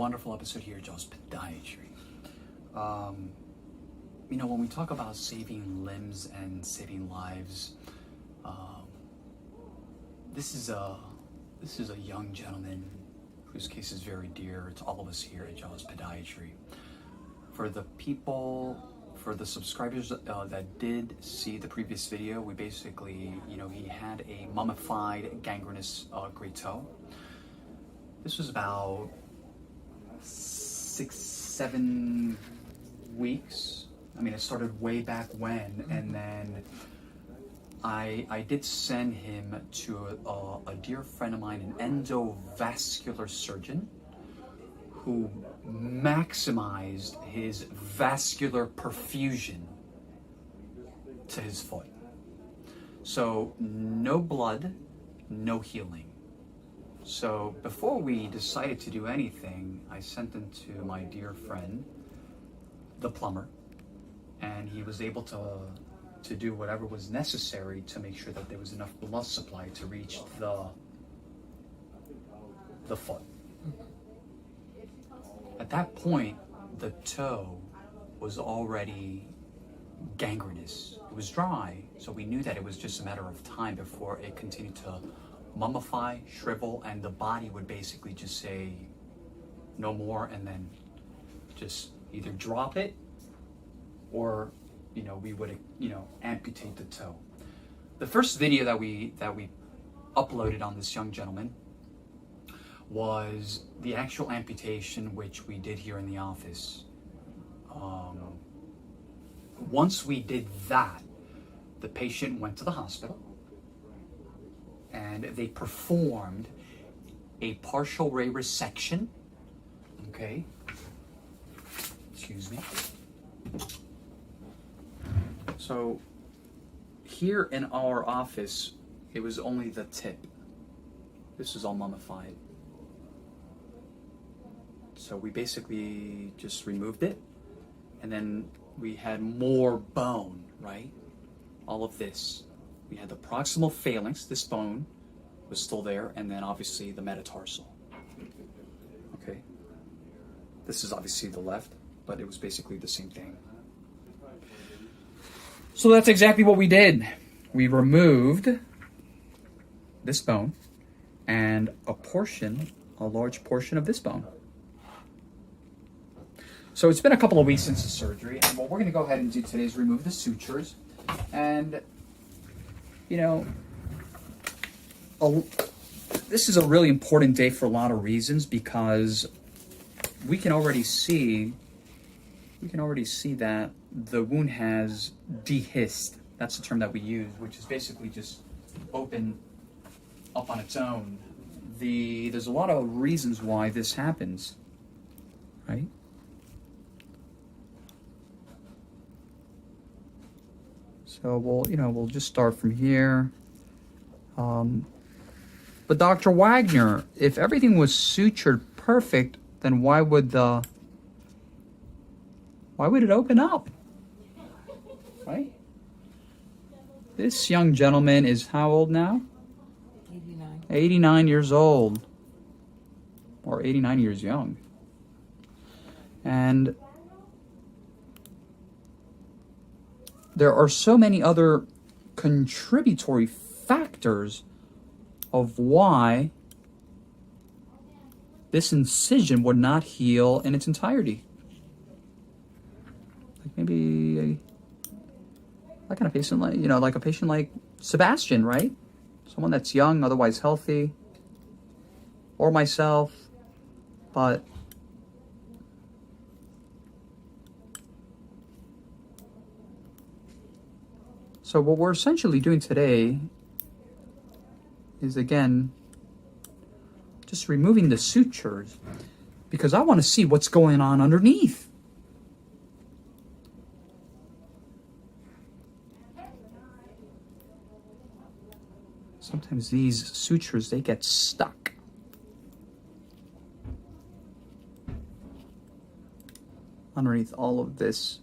wonderful episode here, Joe's Podiatry. You know, when we talk about saving limbs and saving lives, this is a young gentleman whose case is very dear to all of us here at Joe's Podiatry. For the subscribers that did see the previous video, we basically, he had a mummified gangrenous great toe. This was about 6-7 weeks. I mean, it started way back when, and then I did send him to a dear friend of mine, an endovascular surgeon, who maximized his vascular perfusion to his foot. So no blood, no healing. So before we decided to do anything, I sent him to my dear friend, the plumber, and he was able to do whatever was necessary to make sure that there was enough blood supply to reach the foot. At that point, the toe was already gangrenous. It was dry, so we knew that it was just a matter of time before it continued to mummify, shrivel, and the body would basically just say no more, and then just either drop it or we would amputate the toe. The first video that we uploaded on this young gentleman was the actual amputation, which we did here in the office. Once we did that, the patient went to the hospital and they performed a partial ray resection. Okay. Excuse me. So here in our office, it was only the tip. This is all mummified. So we basically just removed it, and then we had more bone, right? All of this. We had the proximal phalanx, this bone was still there, and then obviously the metatarsal. Okay. This is obviously the left, but it was basically the same thing. So that's exactly what we did. We removed this bone and a large portion of this bone. So it's been a couple of weeks since the surgery, and what we're going to go ahead and do today is remove the sutures. And, this is a really important day for a lot of reasons, because we can already see that the wound has dehisced. That's the term that we use, which is basically just open up on its own. There's a lot of reasons why this happens, right? So we'll just start from here. But Dr. Wagner, if everything was sutured perfect, then why would it open up? Right? This young gentleman is how old now? 89. 89 years old. Or 89 years young. And there are so many other contributory factors of why this incision would not heal in its entirety. Like maybe like a patient like a patient like Sebastian, right? Someone that's young, otherwise healthy, or myself, but so what we're essentially doing today is, again, just removing the sutures, because I want to see what's going on underneath. Sometimes these sutures, they get stuck. Underneath all of this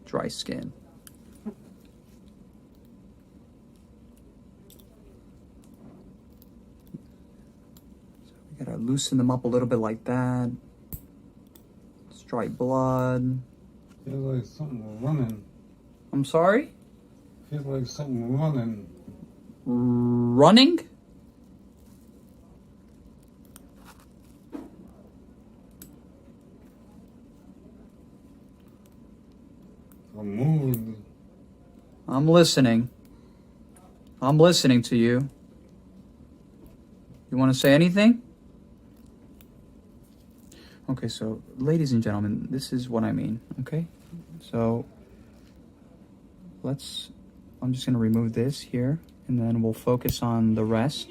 dry skin. So we gotta loosen them up a little bit like that. dry blood. Feels like something running. I'm sorry? Feels like something running. Running? I'm moving. I'm listening. I'm listening to you. You want to say anything? Okay, so ladies and gentlemen, this is what I mean, okay? So I'm just going to remove this here, and then we'll focus on the rest.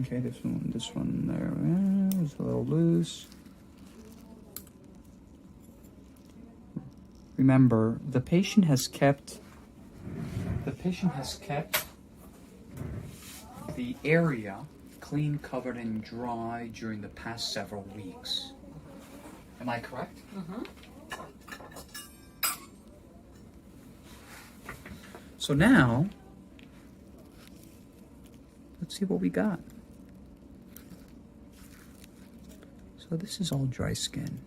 Okay, this one there is a little loose. Remember, the patient has kept the area clean, covered, and dry during the past several weeks. Am I correct? Mm-hmm. So now, let's see what we got. So this is all dry skin.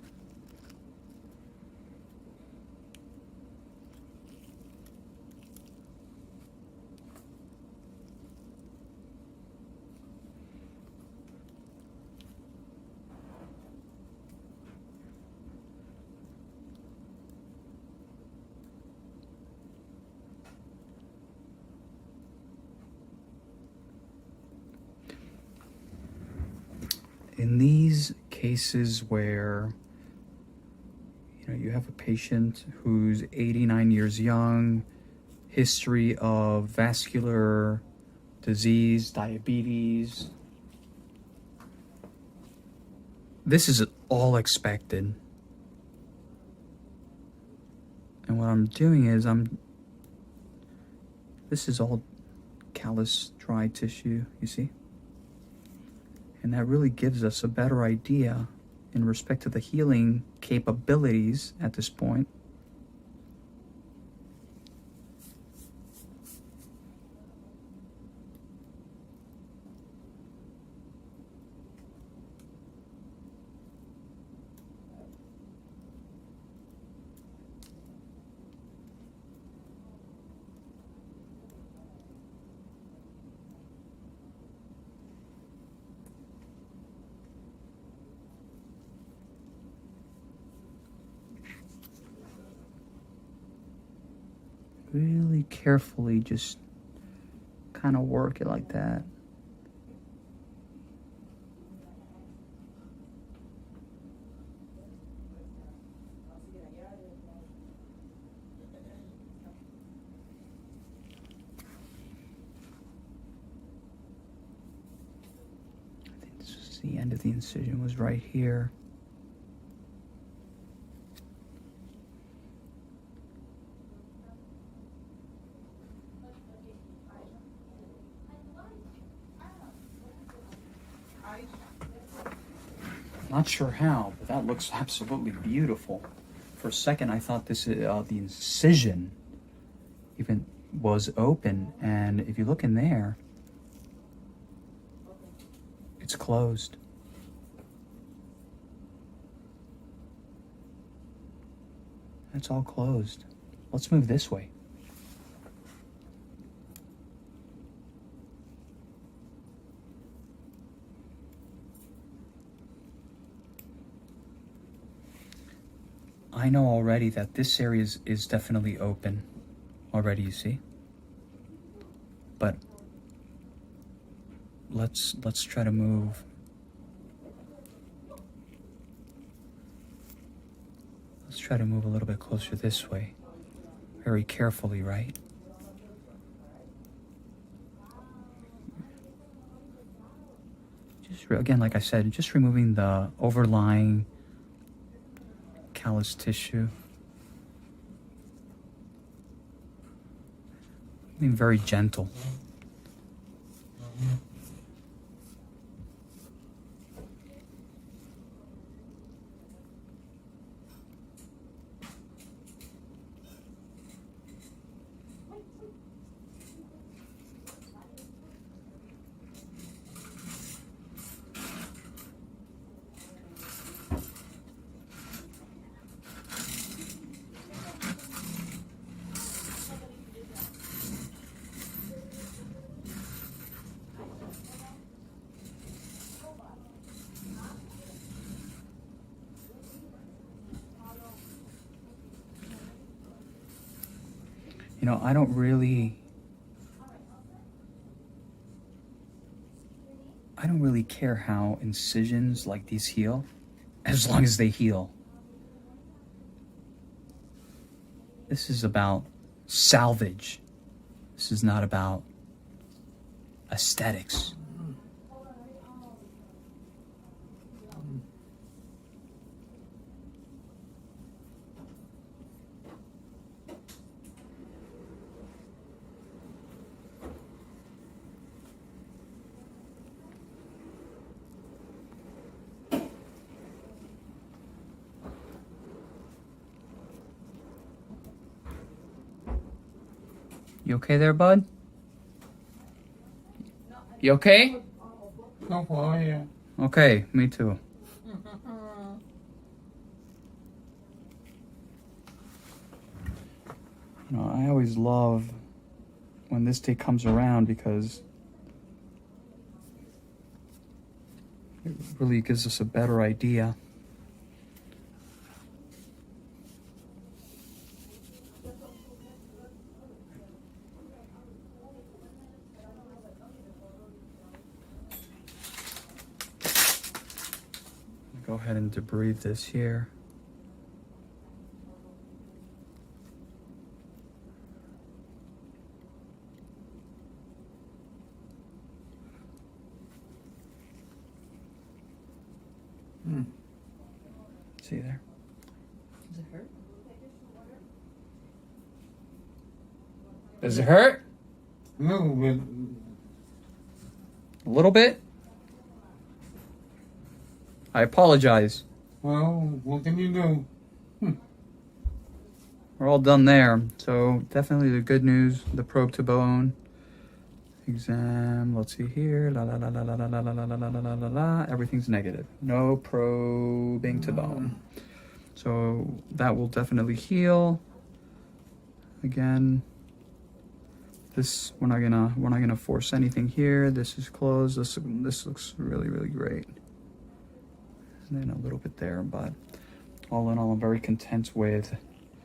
In these cases where you have a patient who's 89 years young, history of vascular disease, diabetes, this is all expected. And what I'm doing is this is all callous, dry tissue, you see? And that really gives us a better idea in respect to the healing capabilities at this point. Really carefully just kind of work it like that. I think this was the end of the incision, was right here. Not sure how, but that looks absolutely beautiful. For a second, I thought the incision even was open, and if you look in there, it's closed. It's all closed. Let's move this way. I know already that this area is definitely open already, you see? But let's try to move. Let's try to move a little bit closer this way. Very carefully, right? Just again, like I said, just removing the overlying callous tissue. Being very gentle. know, I don't really care how incisions like these heal, as long as they heal. This is about salvage. This is not about aesthetics. You okay there, bud? You okay? No, why, yeah. Okay, me too. You know, I always love when this day comes around because it really gives us a better idea. Go ahead and debrief this here. See there? Does it hurt? Does it hurt? A little bit. A little bit? I apologize. Well, what can you do? We're all done there. So definitely the good news, the probe to bone. Exam, let's see here. La la la la la la la la la la la la la. Everything's negative. No probing to bone. So that will definitely heal. Again, this we're not gonna force anything here. This is closed. This looks really, really great. And then a little bit there, but all in all, I'm very content with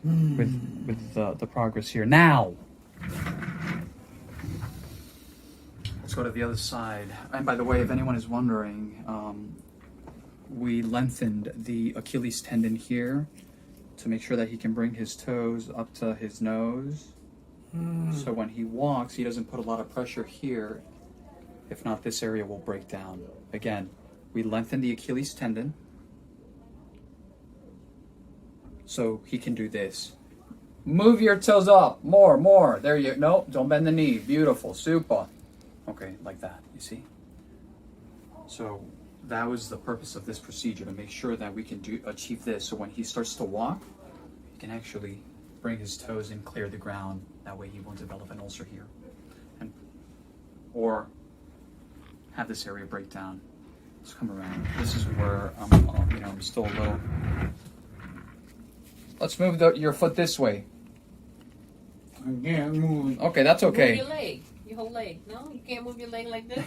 the progress here. Now, let's go to the other side. And by the way, if anyone is wondering, we lengthened the Achilles tendon here to make sure that he can bring his toes up to his nose. So when he walks, he doesn't put a lot of pressure here. If not, this area will break down. Again, we lengthen the Achilles tendon so he can do this. Move your toes up. More. There you go. No, don't bend the knee. Beautiful. Super. Okay, like that. You see? So that was the purpose of this procedure, to make sure that we can achieve this. So when he starts to walk, he can actually bring his toes and clear the ground. That way he won't develop an ulcer here. Or have this area break down. Let's come around. This is where I'm still a little. Let's move your foot this way. I can't move it. Okay, that's okay. Move your leg. Your whole leg. No, you can't move your leg like this.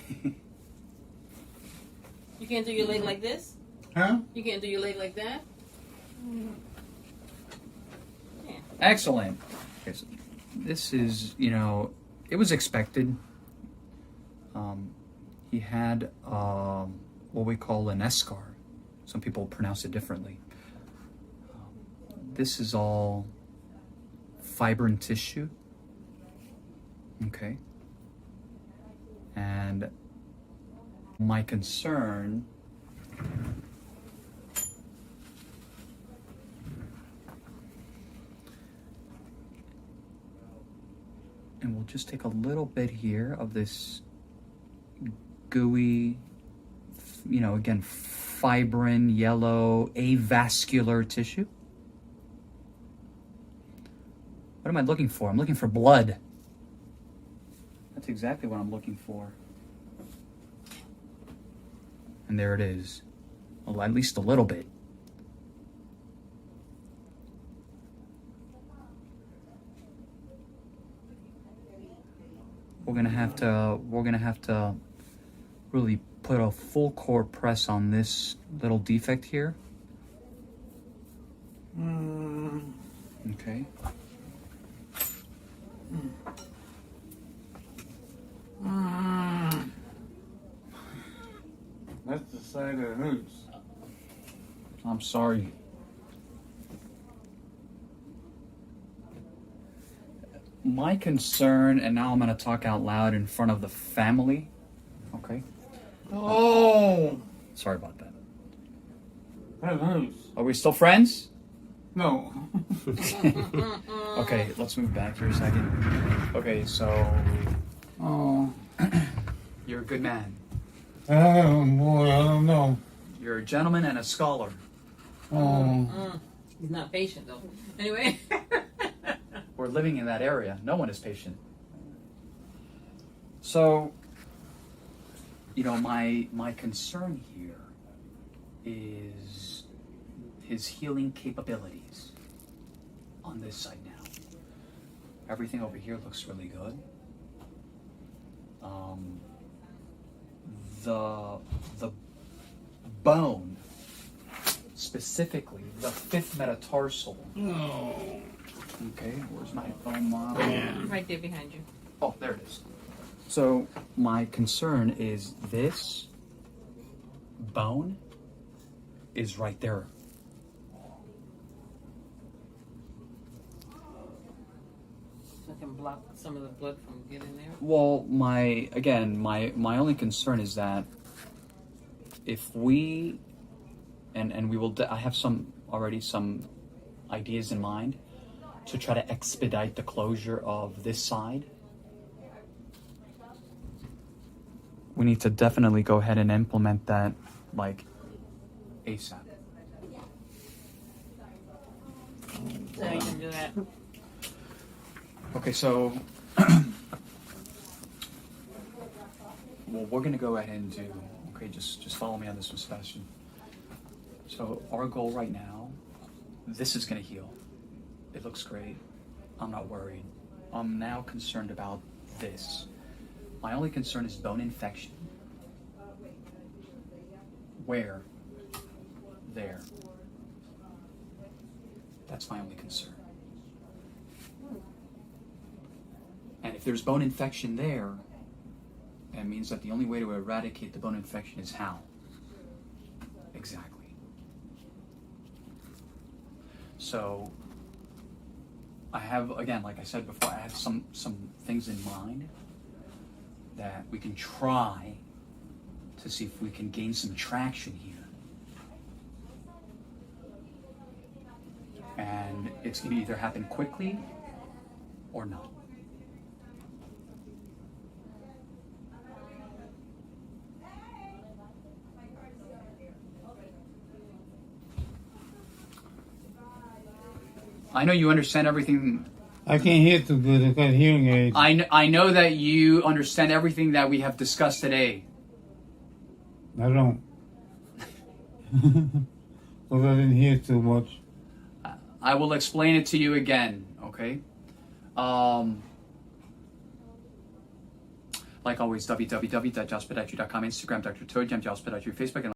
You can't do your leg like this. Huh? You can't do your leg like that. Yeah. Excellent. Okay, so this is, it was expected. He had what we call an eschar. Some people pronounce it differently. This is all fibrin tissue. Okay. And my concern and we'll just take a little bit here of this gooey, again, fibrin, yellow, avascular tissue. What am I looking for? I'm looking for blood. That's exactly what I'm looking for. And there it is. Well, at least a little bit. We're gonna have to really put a full core press on this little defect here. Okay. That's the side that hurts. I'm sorry. My concern, and now I'm going to talk out loud in front of the family. Okay? Oh, Sorry about that. that hurts. Are we still friends? No. Okay, let's move back here a second. Okay, so Oh, you're a good man. oh boy, I don't know. You're a gentleman and a scholar. Oh, He's not patient though. Anyway. We're living in that area. No one is patient. So, you know, my concern here is his healing capabilities on this side now. Everything over here looks really good. The bone, specifically the fifth metatarsal. no. Okay, where's my bone model? Right there behind you. Oh, there it is. So my concern is this bone is right there. So I can block some of the blood from getting there. Well, my only concern is that if we and we will I have some ideas in mind to try to expedite the closure of this side. We need to definitely go ahead and implement that like ASAP. So you can do that. Okay, so well, we're gonna go ahead and do. Okay, just follow me on this one, Sebastian. So our goal right now, this is gonna heal. It looks great. I'm not worried. I'm now concerned about this. My only concern is bone infection. Where? There. That's my only concern. And if there's bone infection there, that means that the only way to eradicate the bone infection is how? Exactly. So, I have, again, like I said before, I have some things in mind that we can try to see if we can gain some traction here. And it's going to either happen quickly or not. I know you understand everything. I can't hear too good. I got hearing aids. I know that you understand everything that we have discussed today. I don't. Because I didn't hear too much. I will explain it to you again, okay? Like always, www.jospediatry.com, Instagram, Dr. Toad, Jam Jospediatry, Facebook, and